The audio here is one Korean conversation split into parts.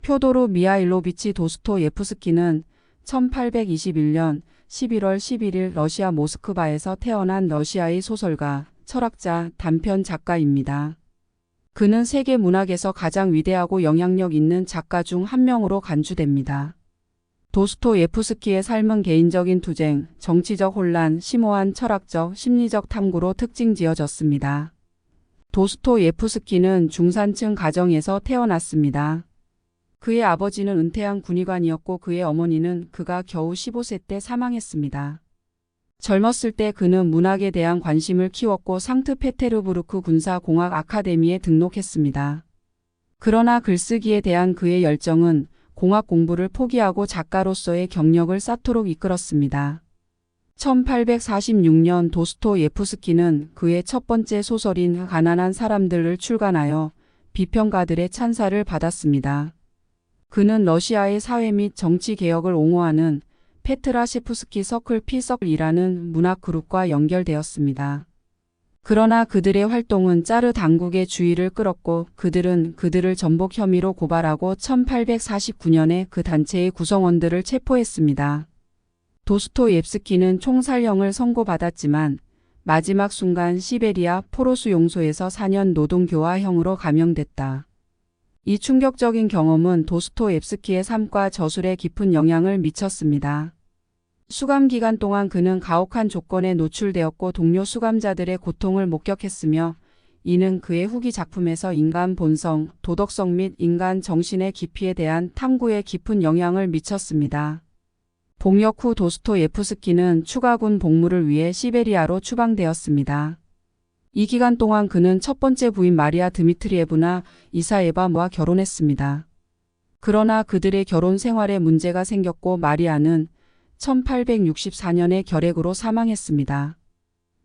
표도르 미하일로비치 도스토예프스키는 1821년 11월 11일 러시아 모스크바에서 태어난 러시아의 소설가, 철학자, 단편 작가입니다. 그는 세계 문학에서 가장 위대하고 영향력 있는 작가 중 한 명으로 간주됩니다. 도스토예프스키의 삶은 개인적인 투쟁, 정치적 혼란, 심오한 철학적, 심리적 탐구로 특징지어졌습니다. 도스토예프스키는 중산층 가정에서 태어났습니다. 그의 아버지는 은퇴한 군의관이었고 그의 어머니는 그가 겨우 15세 때 사망했습니다. 젊었을 때 그는 문학에 대한 관심을 키웠고 상트페테르부르크 군사공학 아카데미에 등록했습니다. 그러나 글쓰기에 대한 그의 열정은 공학 공부를 포기하고 작가로서의 경력을 쌓도록 이끌었습니다. 1846년 도스토예프스키는 그의 첫 번째 소설인 가난한 사람들을 출간하여 비평가들의 찬사를 받았습니다. 그는 러시아의 사회 및 정치 개혁을 옹호하는 페트라셰프스키 서클 피서클이라는 문학 그룹과 연결되었습니다. 그러나 그들의 활동은 짜르 당국의 주의를 끌었고 그들은 그들을 전복 혐의로 고발하고 1849년에 그 단체의 구성원들을 체포했습니다. 도스토옙스키는 총살형을 선고받았지만 마지막 순간 시베리아 포로수 용소에서 4년 노동교화형으로 감형됐다. 이 충격적인 경험은 도스토옙스키의 삶과 저술에 깊은 영향을 미쳤습니다. 수감 기간 동안 그는 가혹한 조건에 노출되었고 동료 수감자들의 고통을 목격했으며 이는 그의 후기 작품에서 인간 본성, 도덕성 및 인간 정신의 깊이에 대한 탐구에 깊은 영향을 미쳤습니다. 복역 후 도스토예프스키는 추가군 복무를 위해 시베리아로 추방되었습니다. 이 기간 동안 그는 첫 번째 부인 마리아 드미트리에브나 이사에바와 결혼했습니다. 그러나 그들의 결혼 생활에 문제가 생겼고 마리아는 1864년에 결핵으로 사망했습니다.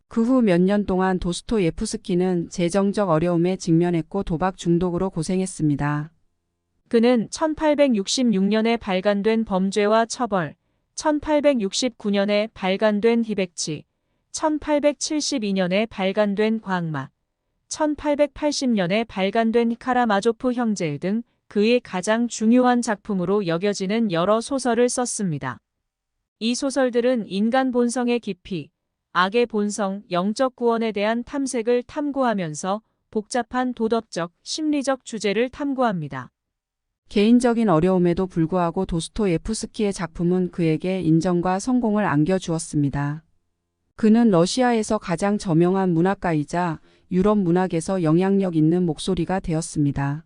그 후 몇 년 동안 도스토예프스키는 재정적 어려움에 직면했고 도박 중독으로 고생했습니다. 그는 1866년에 발간된 범죄와 처벌, 1869년에 발간된 희백치, 1872년에 발간된 광막, 1880년에 발간된 카라마조프 형제 등 그의 가장 중요한 작품으로 여겨지는 여러 소설을 썼습니다. 이 소설들은 인간 본성의 깊이, 악의 본성, 영적 구원에 대한 탐색을 탐구하면서 복잡한 도덕적, 심리적 주제를 탐구합니다. 개인적인 어려움에도 불구하고 도스토예프스키의 작품은 그에게 인정과 성공을 안겨주었습니다. 그는 러시아에서 가장 저명한 문학가이자 유럽 문학에서 영향력 있는 목소리가 되었습니다.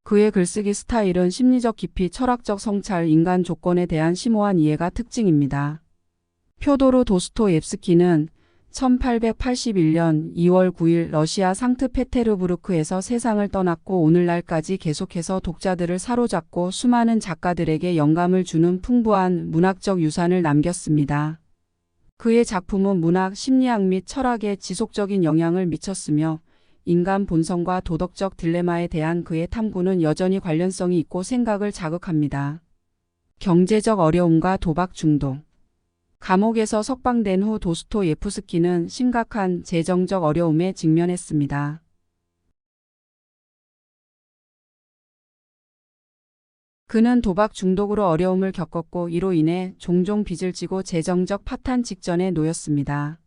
그의 글쓰기 스타일은 심리적 깊이, 철학적 성찰, 인간 조건에 대한 심오한 이해가 특징입니다. 표도르 도스토옙스키는 1881년 2월 9일 러시아 상트페테르부르크에서 세상을 떠났고 오늘날까지 계속해서 독자들을 사로잡고 수많은 작가들에게 영감을 주는 풍부한 문학적 유산을 남겼습니다. 그의 작품은 문학, 심리학 및 철학에 지속적인 영향을 미쳤으며 인간 본성과 도덕적 딜레마에 대한 그의 탐구는 여전히 관련성이 있고 생각을 자극합니다. 경제적 어려움과 도박 중독. 감옥에서 석방된 후 도스토예프스키는 심각한 재정적 어려움에 직면했습니다. 그는 도박 중독으로 어려움을 겪었고 이로 인해 종종 빚을 지고 재정적 파탄 직전에 놓였습니다.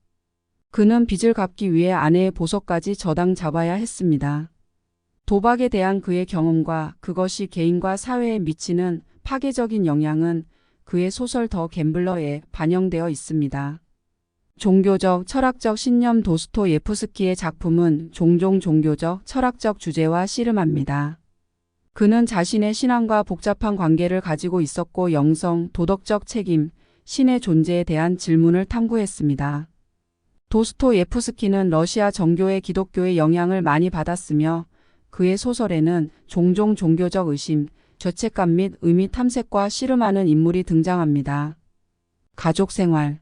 그는 빚을 갚기 위해 아내의 보석까지 저당 잡아야 했습니다. 도박에 대한 그의 경험과 그것이 개인과 사회에 미치는 파괴적인 영향은 그의 소설 더 갬블러에 반영되어 있습니다. 종교적, 철학적 신념. 도스토예프스키의 작품은 종종 종교적, 철학적 주제와 씨름합니다. 그는 자신의 신앙과 복잡한 관계를 가지고 있었고 영성, 도덕적 책임, 신의 존재에 대한 질문을 탐구했습니다. 도스토예프스키는 러시아 정교의 기독교의 영향을 많이 받았으며 그의 소설에는 종종 종교적 의심, 죄책감 및 의미 탐색과 씨름하는 인물이 등장합니다. 가족 생활.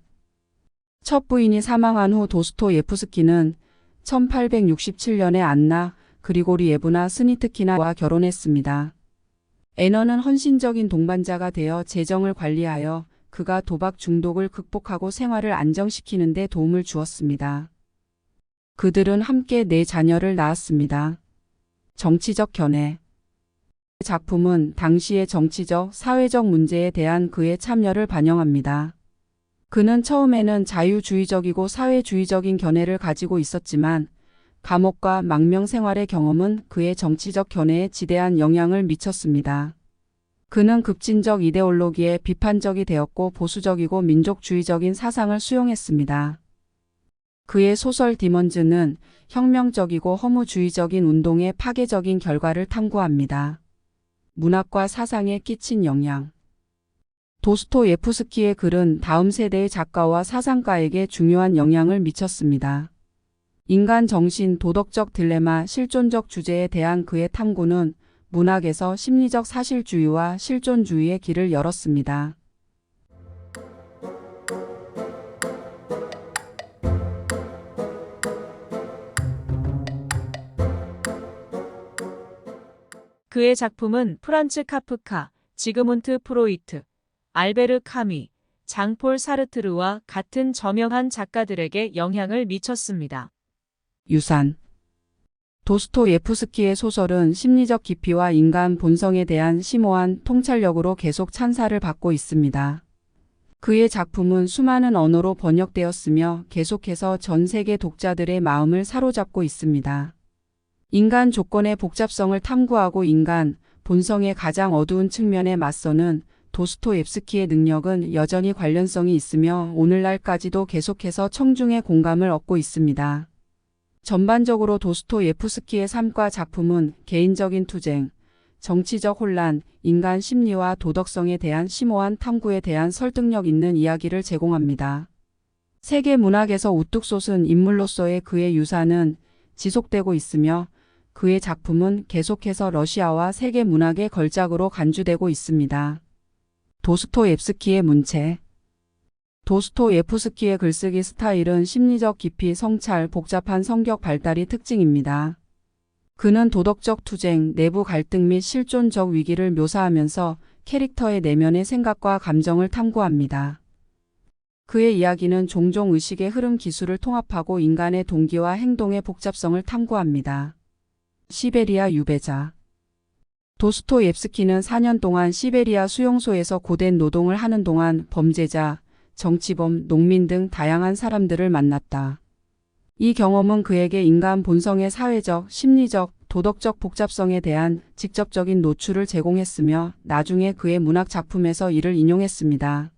첫 부인이 사망한 후 도스토예프스키는 1867년에 안나 그리고리예브나 스니트키나와 결혼했습니다. 애너는 헌신적인 동반자가 되어 재정을 관리하여 그가 도박 중독을 극복하고 생활을 안정시키는 데 도움을 주었습니다. 그들은 함께 4자녀를 낳았습니다. 정치적 견해. 작품은 당시의 정치적, 사회적 문제에 대한 그의 참여를 반영합니다. 그는 처음에는 자유주의적이고 사회주의적인 견해를 가지고 있었지만 감옥과 망명 생활의 경험은 그의 정치적 견해에 지대한 영향을 미쳤습니다. 그는 급진적 이데올로기에 비판적이 되었고 보수적이고 민족주의적인 사상을 수용했습니다. 그의 소설 디먼즈는 혁명적이고 허무주의적인 운동의 파괴적인 결과를 탐구합니다. 문학과 사상에 끼친 영향. 도스토예프스키의 글은 다음 세대의 작가와 사상가에게 중요한 영향을 미쳤습니다. 인간 정신, 도덕적 딜레마, 실존적 주제에 대한 그의 탐구는 문학에서 심리적 사실주의와 실존주의의 길을 열었습니다. 그의 작품은 프란츠 카프카, 지그문트 프로이트, 알베르 카미, 장폴 사르트르와 같은 저명한 작가들에게 영향을 미쳤습니다. 유산. 도스토예프스키의 소설은 심리적 깊이와 인간 본성에 대한 심오한 통찰력으로 계속 찬사를 받고 있습니다. 그의 작품은 수많은 언어로 번역되었으며 계속해서 전 세계 독자들의 마음을 사로잡고 있습니다. 인간 조건의 복잡성을 탐구하고 인간 본성의 가장 어두운 측면에 맞서는 도스토옙스키의 능력은 여전히 관련성이 있으며 오늘날까지도 계속해서 청중의 공감을 얻고 있습니다. 전반적으로 도스토예프스키의 삶과 작품은 개인적인 투쟁, 정치적 혼란, 인간 심리와 도덕성에 대한 심오한 탐구에 대한 설득력 있는 이야기를 제공합니다. 세계 문학에서 우뚝 솟은 인물로서의 그의 유산은 지속되고 있으며 그의 작품은 계속해서 러시아와 세계 문학의 걸작으로 간주되고 있습니다. 도스토옙스키의 문체. 도스토예프스키의 글쓰기 스타일은 심리적 깊이, 성찰, 복잡한 성격 발달이 특징입니다. 그는 도덕적 투쟁, 내부 갈등 및 실존적 위기를 묘사하면서 캐릭터의 내면의 생각과 감정을 탐구합니다. 그의 이야기는 종종 의식의 흐름 기술을 통합하고 인간의 동기와 행동의 복잡성을 탐구합니다. 시베리아 유배자. 도스토옙스키는 4년 동안 시베리아 수용소에서 고된 노동을 하는 동안 범죄자, 정치범, 농민 등 다양한 사람들을 만났다. 이 경험은 그에게 인간 본성의 사회적, 심리적, 도덕적 복잡성에 대한 직접적인 노출을 제공했으며 나중에 그의 문학 작품에서 이를 인용했습니다.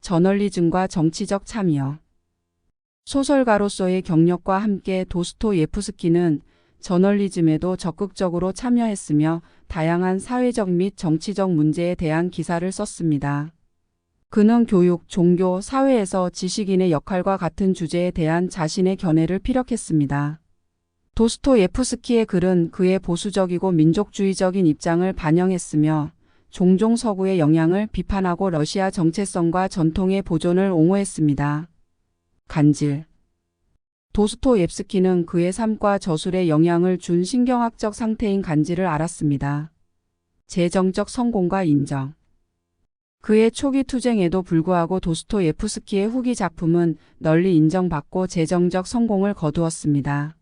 저널리즘과 정치적 참여. 소설가로서의 경력과 함께 도스토예프스키는 저널리즘에도 적극적으로 참여했으며 다양한 사회적 및 정치적 문제에 대한 기사를 썼습니다. 그는 교육, 종교, 사회에서 지식인의 역할과 같은 주제에 대한 자신의 견해를 피력했습니다. 도스토예프스키의 글은 그의 보수적이고 민족주의적인 입장을 반영했으며 종종 서구의 영향을 비판하고 러시아 정체성과 전통의 보존을 옹호했습니다. 간질. 도스토옙스키는 그의 삶과 저술에 영향을 준 신경학적 상태인 간질을 알았습니다. 재정적 성공과 인정. 그의 초기 투쟁에도 불구하고 도스토예프스키의 후기 작품은 널리 인정받고 재정적 성공을 거두었습니다.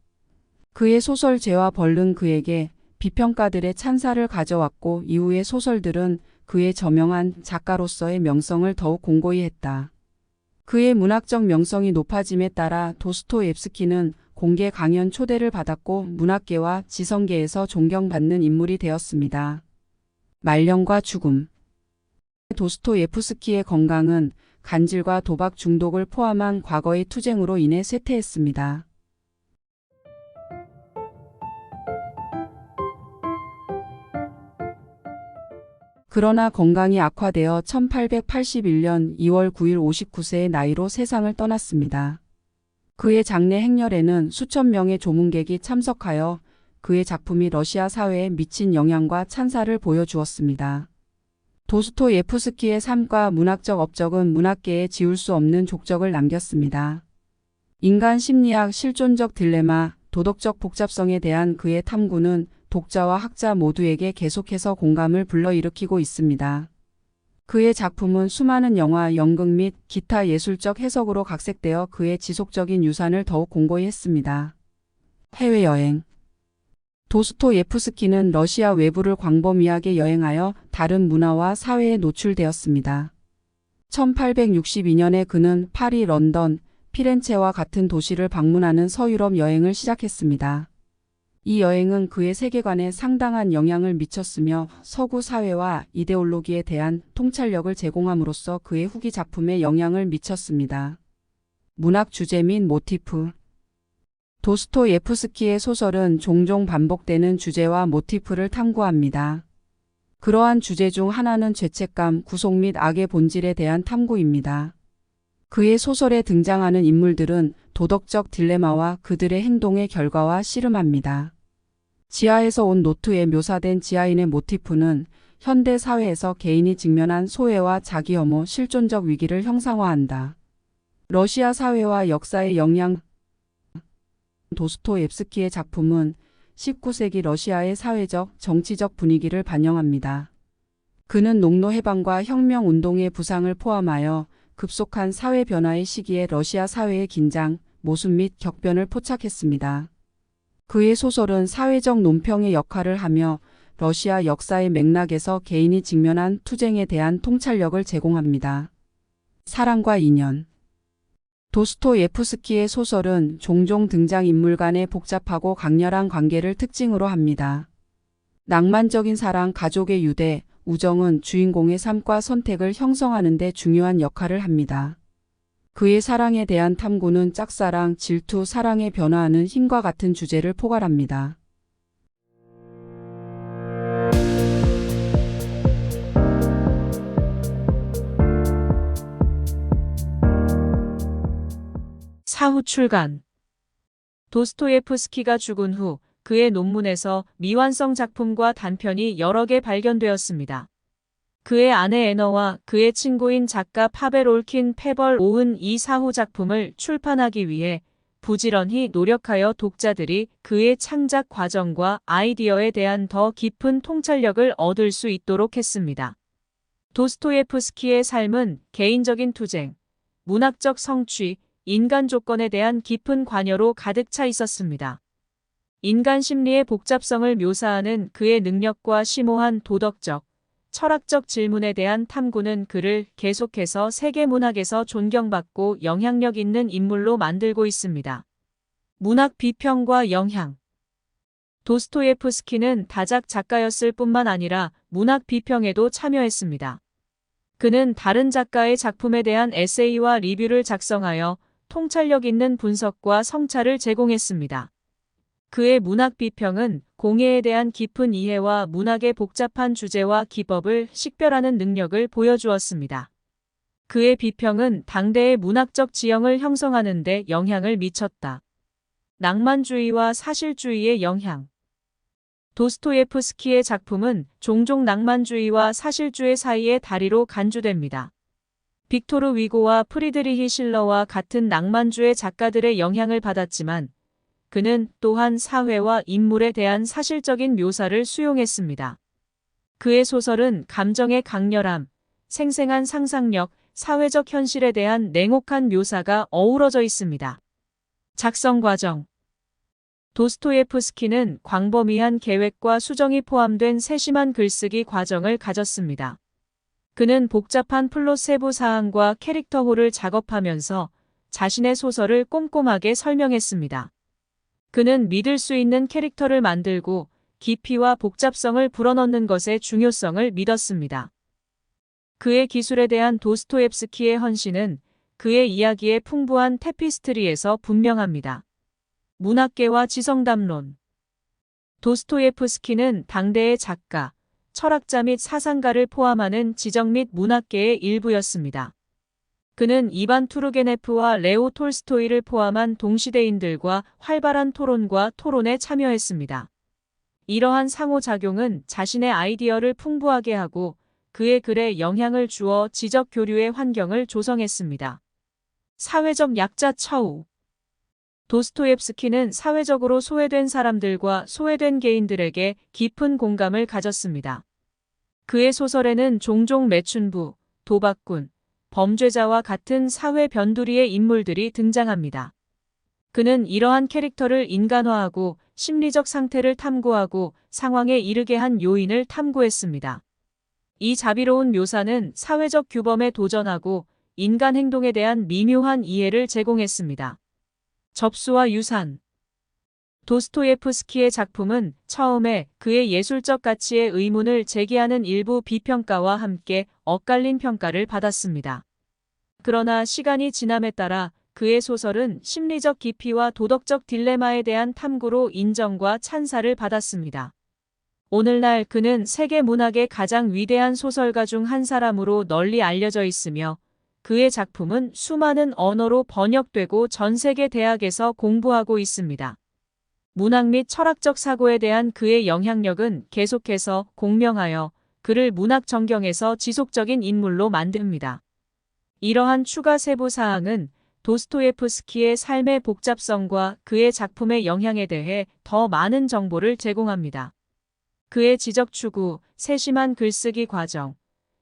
그의 소설 죄와 벌은 그에게 비평가들의 찬사를 가져왔고 이후의 소설들은 그의 저명한 작가로서의 명성을 더욱 공고히 했다. 그의 문학적 명성이 높아짐에 따라 도스토옙스키는 공개 강연 초대를 받았고 문학계와 지성계에서 존경받는 인물이 되었습니다. 말년과 죽음. 도스토예프스키의 건강은 간질과 도박 중독을 포함한 과거의 투쟁으로 인해 쇠퇴했습니다. 그러나 건강이 악화되어 1881년 2월 9일 59세의 나이로 세상을 떠났습니다. 그의 장례 행렬에는 수천 명의 조문객이 참석하여 그의 작품이 러시아 사회에 미친 영향과 찬사를 보여주었습니다. 도스토예프스키의 삶과 문학적 업적은 문학계에 지울 수 없는 족적을 남겼습니다. 인간 심리학, 실존적 딜레마, 도덕적 복잡성에 대한 그의 탐구는 독자와 학자 모두에게 계속해서 공감을 불러일으키고 있습니다. 그의 작품은 수많은 영화, 연극 및 기타 예술적 해석으로 각색되어 그의 지속적인 유산을 더욱 공고히 했습니다. 해외여행. 도스토예프스키는 러시아 외부를 광범위하게 여행하여 다른 문화와 사회에 노출되었습니다. 1862년에 그는 파리, 런던, 피렌체와 같은 도시를 방문하는 서유럽 여행을 시작했습니다. 이 여행은 그의 세계관에 상당한 영향을 미쳤으며 서구 사회와 이데올로기에 대한 통찰력을 제공함으로써 그의 후기 작품에 영향을 미쳤습니다. 문학 주제 및 모티프. 도스토예프스키의 소설은 종종 반복되는 주제와 모티프를 탐구합니다. 그러한 주제 중 하나는 죄책감, 구속 및 악의 본질에 대한 탐구입니다. 그의 소설에 등장하는 인물들은 도덕적 딜레마와 그들의 행동의 결과와 씨름합니다. 지하에서 온 노트에 묘사된 지하인의 모티프는 현대 사회에서 개인이 직면한 소외와 자기혐오, 실존적 위기를 형상화한다. 러시아 사회와 역사의 영향. 도스토옙스키의 작품은 19세기 러시아의 사회적, 정치적 분위기를 반영합니다. 그는 농노 해방과 혁명 운동의 부상을 포함하여 급속한 사회 변화의 시기에 러시아 사회의 긴장, 모순 및 격변을 포착했습니다. 그의 소설은 사회적 논평의 역할을 하며 러시아 역사의 맥락에서 개인이 직면한 투쟁에 대한 통찰력을 제공합니다. 사랑과 인연. 도스토예프스키의 소설은 종종 등장인물 간의 복잡하고 강렬한 관계를 특징으로 합니다. 낭만적인 사랑, 가족의 유대, 우정은 주인공의 삶과 선택을 형성하는 데 중요한 역할을 합니다. 그의 사랑에 대한 탐구는 짝사랑, 질투, 사랑의 변화하는 힘과 같은 주제를 포괄합니다. 사후 출간. 도스토예프스키가 죽은 후 그의 논문에서 미완성 작품과 단편이 여러 개 발견되었습니다. 그의 아내 애너와 그의 친구인 작가 파벨 올킨 페벌5은 이 사후 작품을 출판하기 위해 부지런히 노력하여 독자들이 그의 창작 과정과 아이디어에 대한 더 깊은 통찰력을 얻을 수 있도록 했습니다. 도스토예프스키의 삶은 개인적인 투쟁, 문학적 성취, 인간 조건에 대한 깊은 관여로 가득 차 있었습니다. 인간 심리의 복잡성을 묘사하는 그의 능력과 심오한 도덕적, 철학적 질문에 대한 탐구는 그를 계속해서 세계 문학에서 존경받고 영향력 있는 인물로 만들고 있습니다. 문학 비평과 영향. 도스토예프스키는 다작 작가였을 뿐만 아니라 문학 비평에도 참여했습니다. 그는 다른 작가의 작품에 대한 에세이와 리뷰를 작성하여 통찰력 있는 분석과 성찰을 제공했습니다. 그의 문학 비평은 공예에 대한 깊은 이해와 문학의 복잡한 주제와 기법을 식별하는 능력을 보여주었습니다. 그의 비평은 당대의 문학적 지형을 형성하는 데 영향을 미쳤다. 낭만주의와 사실주의의 영향. 도스토예프스키의 작품은 종종 낭만주의와 사실주의 사이의 다리로 간주됩니다. 빅토르 위고와 프리드리히 실러와 같은 낭만주의 작가들의 영향을 받았지만 그는 또한 사회와 인물에 대한 사실적인 묘사를 수용했습니다. 그의 소설은 감정의 강렬함, 생생한 상상력, 사회적 현실에 대한 냉혹한 묘사가 어우러져 있습니다. 작성 과정. 도스토예프스키는 광범위한 계획과 수정이 포함된 세심한 글쓰기 과정을 가졌습니다. 그는 복잡한 플롯 세부 사항과 캐릭터호를 작업하면서 자신의 소설을 꼼꼼하게 설명했습니다. 그는 믿을 수 있는 캐릭터를 만들고 깊이와 복잡성을 불어넣는 것의 중요성을 믿었습니다. 그의 기술에 대한 도스토옙스키의 헌신은 그의 이야기의 풍부한 테피스트리에서 분명합니다. 문학계와 지성담론. 도스토예프스키는 당대의 작가, 철학자 및 사상가를 포함하는 지적 및 문학계의 일부였습니다. 그는 이반 투르게네프와 레오 톨스토이를 포함한 동시대인들과 활발한 토론과 토론에 참여했습니다. 이러한 상호작용은 자신의 아이디어를 풍부하게 하고 그의 글에 영향을 주어 지적 교류의 환경을 조성했습니다. 사회적 약자 처우. 도스토옙스키는 사회적으로 소외된 사람들과 소외된 개인들에게 깊은 공감을 가졌습니다. 그의 소설에는 종종 매춘부, 도박꾼, 범죄자와 같은 사회 변두리의 인물들이 등장합니다. 그는 이러한 캐릭터를 인간화하고 심리적 상태를 탐구하고 상황에 이르게 한 요인을 탐구했습니다. 이 자비로운 묘사는 사회적 규범에 도전하고 인간 행동에 대한 미묘한 이해를 제공했습니다. 접수와 유산. 도스토예프스키의 작품은 처음에 그의 예술적 가치의 의문을 제기하는 일부 비평가와 함께 엇갈린 평가를 받았습니다. 그러나 시간이 지남에 따라 그의 소설은 심리적 깊이와 도덕적 딜레마에 대한 탐구로 인정과 찬사를 받았습니다. 오늘날 그는 세계 문학의 가장 위대한 소설가 중 한 사람으로 널리 알려져 있으며 그의 작품은 수많은 언어로 번역되고 전 세계 대학에서 공부하고 있습니다. 문학 및 철학적 사고에 대한 그의 영향력은 계속해서 공명하여 그를 문학 전경에서 지속적인 인물로 만듭니다. 이러한 추가 세부 사항은 도스토예프스키의 삶의 복잡성과 그의 작품의 영향에 대해 더 많은 정보를 제공합니다. 그의 지적 추구, 세심한 글쓰기 과정,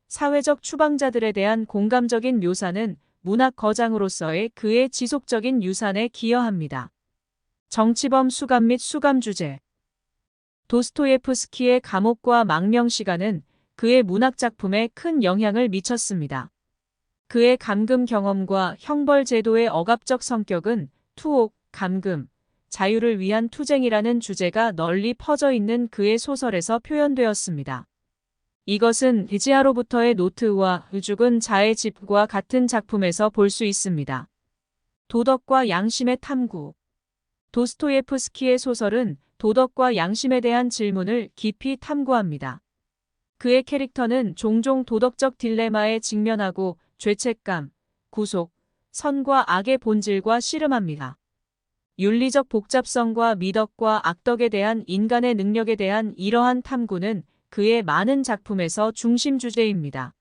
사회적 추방자들에 대한 공감적인 묘사는 문학 거장으로서의 그의 지속적인 유산에 기여합니다. 정치범 수감 및 수감 주제. 도스토예프스키의 감옥과 망명 시간은 그의 문학 작품에 큰 영향을 미쳤습니다. 그의 감금 경험과 형벌 제도의 억압적 성격은 투옥, 감금, 자유를 위한 투쟁이라는 주제가 널리 퍼져 있는 그의 소설에서 표현되었습니다. 이것은 디지아로부터의 노트와 죽은 자의 집과 같은 작품에서 볼 수 있습니다. 도덕과 양심의 탐구. 도스토예프스키의 소설은 도덕과 양심에 대한 질문을 깊이 탐구합니다. 그의 캐릭터는 종종 도덕적 딜레마에 직면하고 죄책감, 구속, 선과 악의 본질과 씨름합니다. 윤리적 복잡성과 미덕과 악덕에 대한 인간의 능력에 대한 이러한 탐구는 그의 많은 작품에서 중심 주제입니다.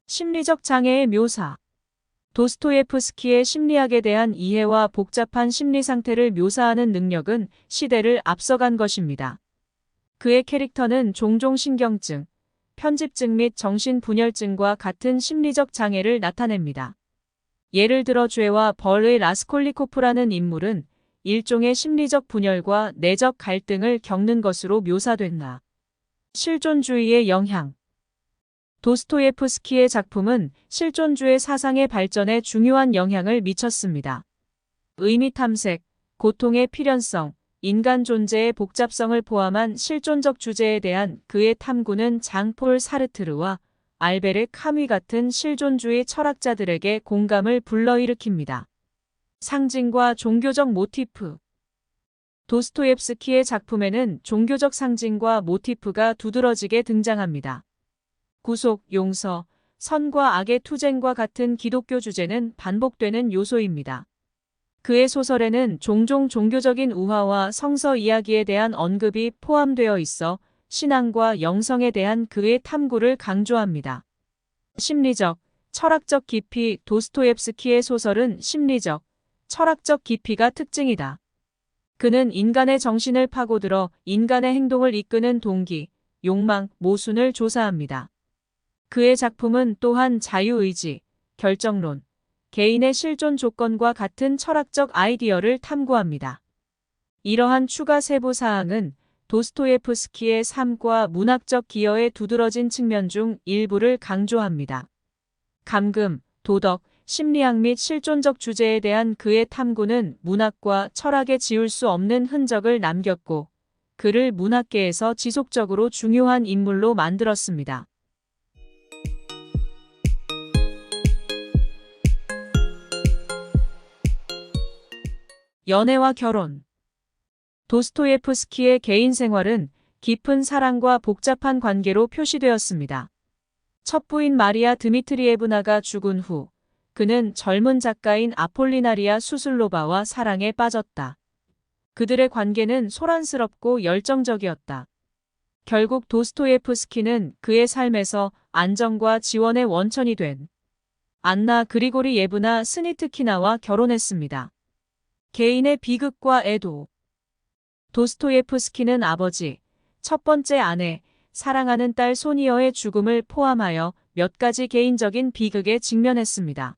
심리적 장애의 묘사. 도스토예프스키의 심리학에 대한 이해와 복잡한 심리 상태를 묘사하는 능력은 시대를 앞서간 것입니다. 그의 캐릭터는 종종 신경증, 편집증 및 정신분열증과 같은 심리적 장애를 나타냅니다. 예를 들어 죄와 벌의 라스콜리코프라는 인물은 일종의 심리적 분열과 내적 갈등을 겪는 것으로 묘사됐나. 실존주의의 영향. 도스토예프스키의 작품은 실존주의 사상의 발전에 중요한 영향을 미쳤습니다. 의미 탐색, 고통의 필연성, 인간 존재의 복잡성을 포함한 실존적 주제에 대한 그의 탐구는 장폴 사르트르와 알베르 카뮤 같은 실존주의 철학자들에게 공감을 불러일으킵니다. 상징과 종교적 모티프. 도스토옙스키의 작품에는 종교적 상징과 모티프가 두드러지게 등장합니다. 구속, 용서, 선과 악의 투쟁과 같은 기독교 주제는 반복되는 요소입니다. 그의 소설에는 종종 종교적인 우화와 성서 이야기에 대한 언급이 포함되어 있어 신앙과 영성에 대한 그의 탐구를 강조합니다. 심리적, 철학적 깊이. 도스토옙스키의 소설은 심리적, 철학적 깊이가 특징이다. 그는 인간의 정신을 파고들어 인간의 행동을 이끄는 동기, 욕망, 모순을 조사합니다. 그의 작품은 또한 자유의지, 결정론, 개인의 실존 조건과 같은 철학적 아이디어를 탐구합니다. 이러한 추가 세부 사항은 도스토예프스키의 삶과 문학적 기여에 두드러진 측면 중 일부를 강조합니다. 감금, 도덕, 심리학 및 실존적 주제에 대한 그의 탐구는 문학과 철학에 지울 수 없는 흔적을 남겼고, 그를 문학계에서 지속적으로 중요한 인물로 만들었습니다. 연애와 결혼. 도스토예프스키의 개인 생활은 깊은 사랑과 복잡한 관계로 표시되었습니다. 첫 부인 마리아 드미트리예브나가 죽은 후 그는 젊은 작가인 아폴리나리아 수슬로바와 사랑에 빠졌다. 그들의 관계는 소란스럽고 열정적이었다. 결국 도스토예프스키는 그의 삶에서 안정과 지원의 원천이 된 안나 그리고리예브나 스니트키나와 결혼했습니다. 개인의 비극과 애도. 도스토예프스키는 아버지, 첫 번째 아내, 사랑하는 딸 소니어의 죽음을 포함하여 몇 가지 개인적인 비극에 직면했습니다.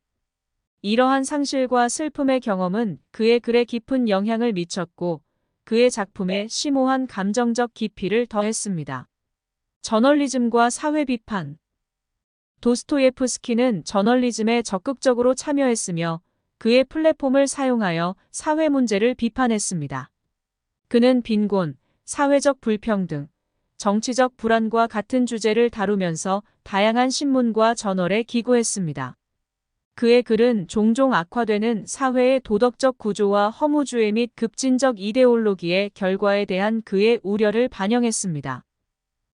이러한 상실과 슬픔의 경험은 그의 글에 깊은 영향을 미쳤고 그의 작품에 심오한 감정적 깊이를 더했습니다. 저널리즘과 사회 비판. 도스토예프스키는 저널리즘에 적극적으로 참여했으며 그의 플랫폼을 사용하여 사회 문제를 비판했습니다. 그는 빈곤, 사회적 불평등, 정치적 불안과 같은 주제를 다루면서 다양한 신문과 저널에 기고했습니다. 그의 글은 종종 악화되는 사회의 도덕적 구조와 허무주의 및 급진적 이데올로기의 결과에 대한 그의 우려를 반영했습니다.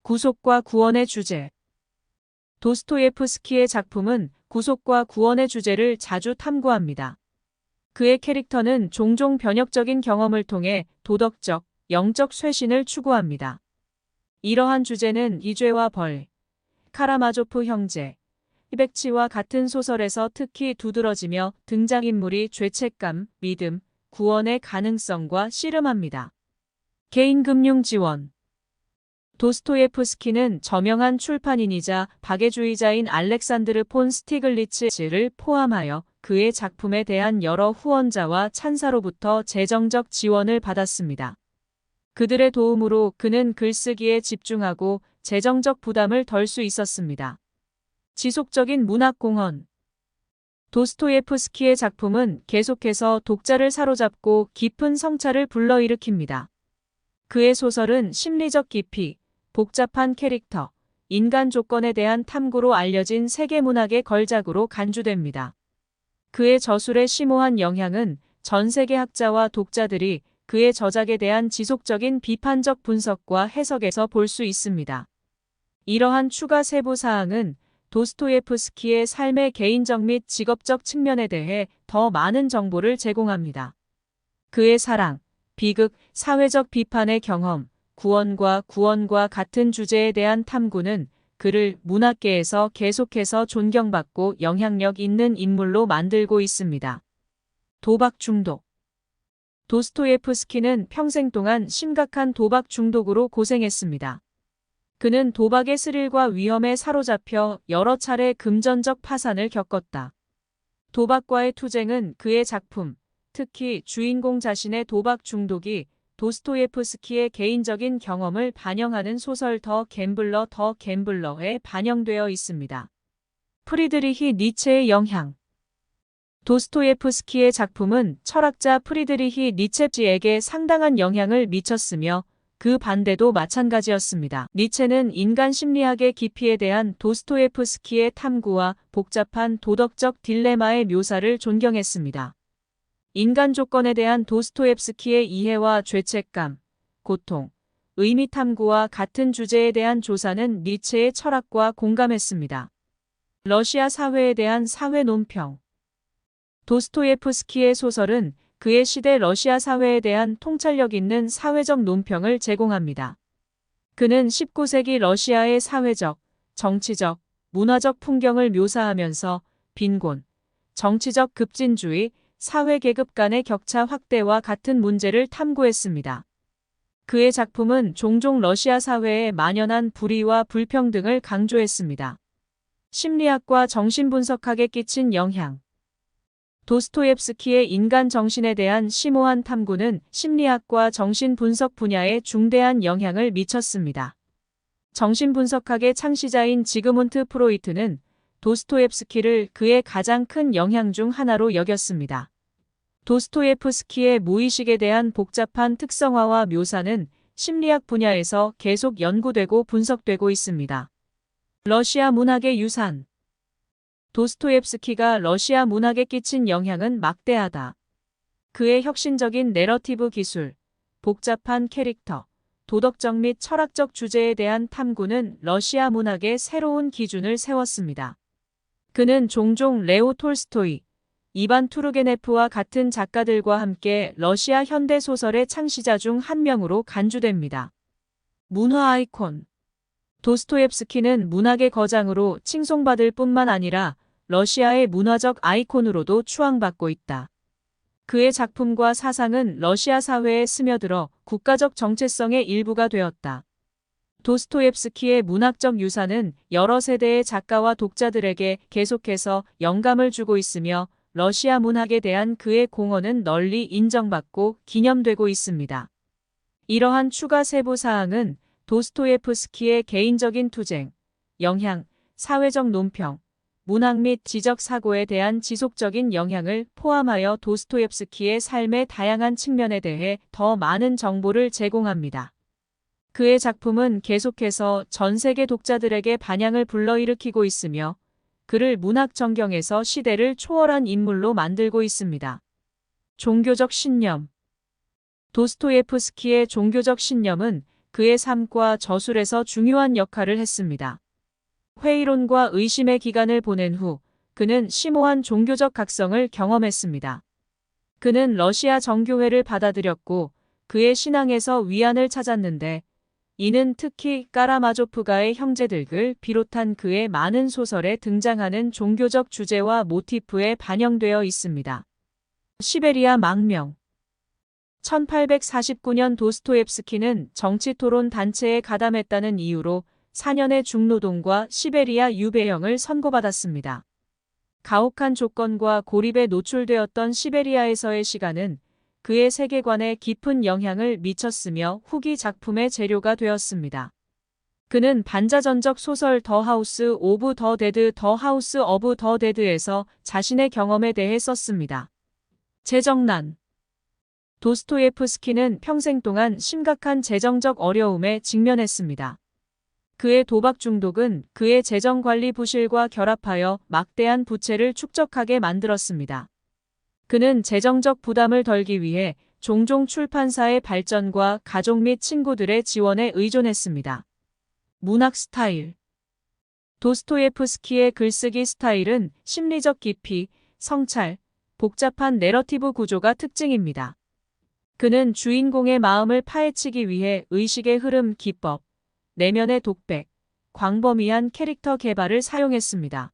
구속과 구원의 주제. 도스토예프스키의 작품은 구속과 구원의 주제를 자주 탐구합니다. 그의 캐릭터는 종종 변혁적인 경험을 통해 도덕적, 영적 쇄신을 추구합니다. 이러한 주제는 이죄와 벌, 카라마조프 형제, 히백치와 같은 소설에서 특히 두드러지며 등장인물이 죄책감, 믿음, 구원의 가능성과 씨름합니다. 개인금융 지원. 도스토예프스키는 저명한 출판인이자 박애주의자인 알렉산드르 폰 스티글리츠를 포함하여 그의 작품에 대한 여러 후원자와 찬사로부터 재정적 지원을 받았습니다. 그들의 도움으로 그는 글쓰기에 집중하고 재정적 부담을 덜 수 있었습니다. 지속적인 문학공헌. 도스토예프스키의 작품은 계속해서 독자를 사로잡고 깊은 성찰을 불러일으킵니다. 그의 소설은 심리적 깊이, 복잡한 캐릭터, 인간 조건에 대한 탐구로 알려진 세계문학의 걸작으로 간주됩니다. 그의 저술의 심오한 영향은 전 세계 학자와 독자들이 그의 저작에 대한 지속적인 비판적 분석과 해석에서 볼 수 있습니다. 이러한 추가 세부 사항은 도스토예프스키의 삶의 개인적 및 직업적 측면에 대해 더 많은 정보를 제공합니다. 그의 사랑, 비극, 사회적 비판의 경험, 구원과 같은 주제에 대한 탐구는 그를 문학계에서 계속해서 존경받고 영향력 있는 인물로 만들고 있습니다. 도박 중독. 도스토예프스키는 평생 동안 심각한 도박 중독으로 고생했습니다. 그는 도박의 스릴과 위험에 사로잡혀 여러 차례 금전적 파산을 겪었다. 도박과의 투쟁은 그의 작품, 특히 주인공 자신의 도박 중독이 도스토예프스키의 개인적인 경험을 반영하는 소설 더 갬블러에 반영되어 있습니다. 프리드리히 니체의 영향. 도스토예프스키의 작품은 철학자 프리드리히 니체에게 상당한 영향을 미쳤으며 그 반대도 마찬가지였습니다. 니체는 인간 심리학의 깊이에 대한 도스토예프스키의 탐구와 복잡한 도덕적 딜레마의 묘사를 존경했습니다. 인간 조건에 대한 도스토옙스키의 이해와 죄책감, 고통, 의미 탐구와 같은 주제에 대한 조사는 니체의 철학과 공감했습니다. 러시아 사회에 대한 사회 논평. 도스토예프스키의 소설은 그의 시대 러시아 사회에 대한 통찰력 있는 사회적 논평을 제공합니다. 그는 19세기 러시아의 사회적, 정치적, 문화적 풍경을 묘사하면서 빈곤, 정치적 급진주의, 사회 계급 간의 격차 확대와 같은 문제를 탐구했습니다. 그의 작품은 종종 러시아 사회에 만연한 불의와 불평등을 강조했습니다. 심리학과 정신분석학에 끼친 영향. 도스토옙스키의 인간 정신에 대한 심오한 탐구는 심리학과 정신분석 분야에 중대한 영향을 미쳤습니다. 정신분석학의 창시자인 지그문트 프로이트는 도스토옙스키를 그의 가장 큰 영향 중 하나로 여겼습니다. 도스토예프스키의 무의식에 대한 복잡한 특성화와 묘사는 심리학 분야에서 계속 연구되고 분석되고 있습니다. 러시아 문학의 유산. 도스토옙스키가 러시아 문학에 끼친 영향은 막대하다. 그의 혁신적인 내러티브 기술, 복잡한 캐릭터, 도덕적 및 철학적 주제에 대한 탐구는 러시아 문학의 새로운 기준을 세웠습니다. 그는 종종 레오 톨스토이, 이반 투르게네프와 같은 작가들과 함께 러시아 현대 소설의 창시자 중 한 명으로 간주됩니다. 문화 아이콘. 도스토옙스키는 문학의 거장으로 칭송받을 뿐만 아니라 러시아의 문화적 아이콘으로도 추앙받고 있다. 그의 작품과 사상은 러시아 사회에 스며들어 국가적 정체성의 일부가 되었다. 도스토옙스키의 문학적 유산은 여러 세대의 작가와 독자들에게 계속해서 영감을 주고 있으며 러시아 문학에 대한 그의 공헌은 널리 인정받고 기념되고 있습니다. 이러한 추가 세부 사항은 도스토예프스키의 개인적인 투쟁, 영향, 사회적 논평, 문학 및 지적 사고에 대한 지속적인 영향을 포함하여 도스토옙스키의 삶의 다양한 측면에 대해 더 많은 정보를 제공합니다. 그의 작품은 계속해서 전 세계 독자들에게 반향을 불러일으키고 있으며 그를 문학 전경에서 시대를 초월한 인물로 만들고 있습니다. 종교적 신념. 도스토예프스키의 종교적 신념은 그의 삶과 저술에서 중요한 역할을 했습니다. 회의론과 의심의 기간을 보낸 후 그는 심오한 종교적 각성을 경험했습니다. 그는 러시아 정교회를 받아들였고 그의 신앙에서 위안을 찾았는데 이는 특히 까라마조프가의 형제들을 비롯한 그의 많은 소설에 등장하는 종교적 주제와 모티프에 반영되어 있습니다. 시베리아 망명. 1849년 도스토옙스키는 정치토론 단체에 가담했다는 이유로 4년의 중노동과 시베리아 유배형을 선고받았습니다. 가혹한 조건과 고립에 노출되었던 시베리아에서의 시간은 그의 세계관에 깊은 영향을 미쳤으며 후기 작품의 재료가 되었습니다. 그는 반자전적 소설 더 하우스 오브 더 데드, 더 하우스 오브 더 데드에서 자신의 경험에 대해 썼습니다. 재정난. 도스토예프스키는 평생 동안 심각한 재정적 어려움에 직면했습니다. 그의 도박 중독은 그의 재정관리 부실과 결합하여 막대한 부채를 축적하게 만들었습니다. 그는 재정적 부담을 덜기 위해 종종 출판사의 발전과 가족 및 친구들의 지원에 의존했습니다. 문학 스타일. 도스토예프스키의 글쓰기 스타일은 심리적 깊이, 성찰, 복잡한 내러티브 구조가 특징입니다. 그는 주인공의 마음을 파헤치기 위해 의식의 흐름 기법, 내면의 독백, 광범위한 캐릭터 개발을 사용했습니다.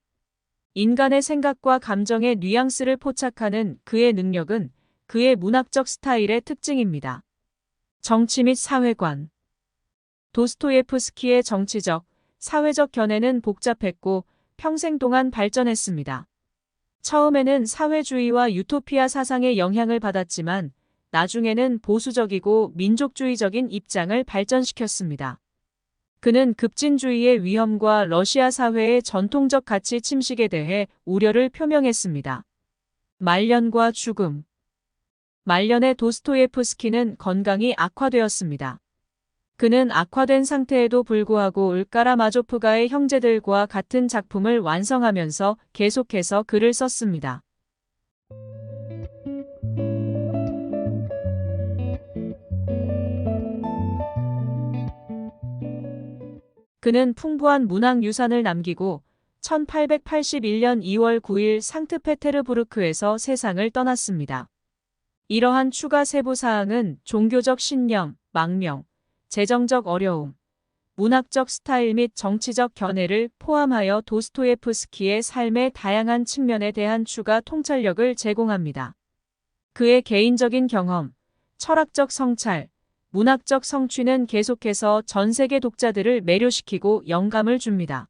인간의 생각과 감정의 뉘앙스를 포착하는 그의 능력은 그의 문학적 스타일의 특징입니다. 정치 및 사회관. 도스토예프스키의 정치적, 사회적 견해는 복잡했고 평생 동안 발전했습니다. 처음에는 사회주의와 유토피아 사상의 영향을 받았지만 나중에는 보수적이고 민족주의적인 입장을 발전시켰습니다. 그는 급진주의의 위험과 러시아 사회의 전통적 가치 침식에 대해 우려를 표명했습니다. 말년과 죽음. 말년의 도스토예프스키는 건강이 악화되었습니다. 그는 악화된 상태에도 불구하고 까라마조프가의 형제들과 같은 작품을 완성하면서 계속해서 글을 썼습니다. 그는 풍부한 문학 유산을 남기고 1881년 2월 9일 상트페테르부르크에서 세상을 떠났습니다. 이러한 추가 세부 사항은 종교적 신념, 망명, 재정적 어려움, 문학적 스타일 및 정치적 견해를 포함하여 도스토예프스키의 삶의 다양한 측면에 대한 추가 통찰력을 제공합니다. 그의 개인적인 경험, 철학적 성찰, 문학적 성취는 계속해서 전 세계 독자들을 매료시키고 영감을 줍니다.